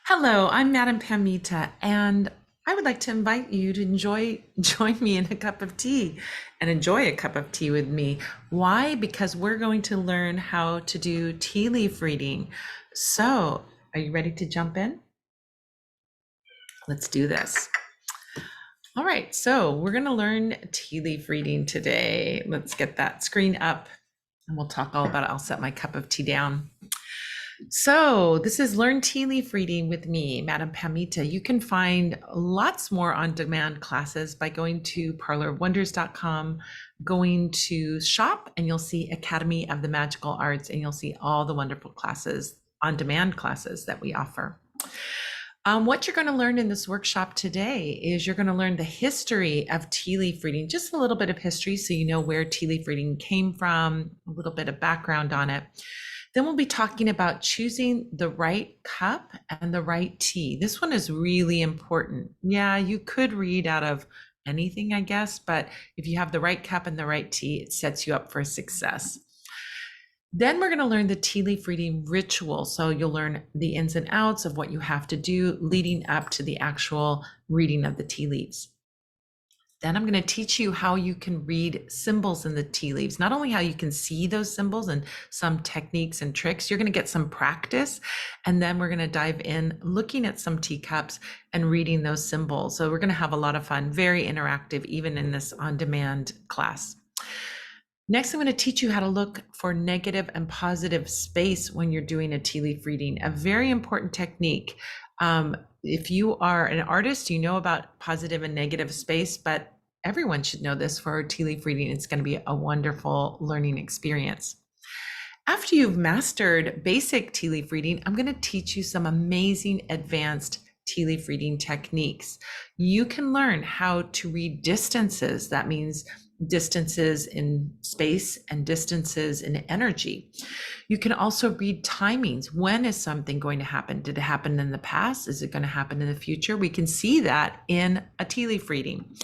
Hello, I'm Madam Pamita, and I would like to invite you to join me in a cup of tea and enjoy a cup of tea with me. Why? Because we're going to learn how to do tea leaf reading. So, are you ready to jump in? Let's do this. All right, so we're going to learn tea leaf reading today. Let's get that screen up and we'll talk all about it. I'll set my cup of tea down. So, this is Learn Tea Leaf Reading with me, Madam Pamita. You can find lots more on demand classes by going to parlorofwonders.com, going to shop, and you'll see Academy of the Magical Arts, and you'll see all the wonderful classes, on demand classes that we offer. What you're going to learn in this workshop today is you're going to learn the history of tea leaf reading, just a little bit of history so you know where tea leaf reading came from, a little bit of background on it. Then we'll be talking about choosing the right cup and the right tea. This one is really important. Yeah, you could read out of anything, I guess, but if you have the right cup and the right tea, it sets you up for success. Then we're going to learn the tea leaf reading ritual. So you'll learn the ins and outs of what you have to do leading up to the actual reading of the tea leaves. Then I'm going to teach you how you can read symbols in the tea leaves. Not only how you can see those symbols and some techniques and tricks, you're going to get some practice. And then we're going to dive in looking at some teacups and reading those symbols. So we're going to have a lot of fun, very interactive, even in this on-demand class. Next, I'm going to teach you how to look for negative and positive space when you're doing a tea leaf reading, a very important technique. If you are an artist, you know about positive and negative space, but everyone should know this for a tea leaf reading. It's going to be a wonderful learning experience. After you've mastered basic tea leaf reading, I'm going to teach you some amazing advanced tea leaf reading techniques. You can learn how to read distances. That means distances in space and distances in energy. You can also read timings. When is something going to happen? Did it happen in the past? Is it going to happen in the future? We can see that in a tea leaf reading.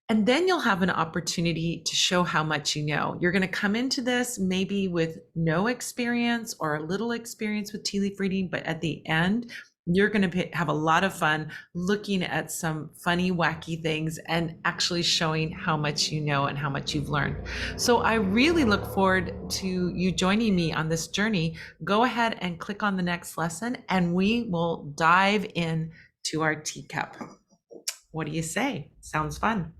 And then you'll have an opportunity to show how much you know. You're going to come into this maybe with no experience or a little experience with tea leaf reading, but at the end, you're going to have a lot of fun looking at some funny, wacky things and actually showing how much you know and how much you've learned. So I really look forward to you joining me on this journey. Go ahead and click on the next lesson and we will dive in to our teacup. What do you say? Sounds fun.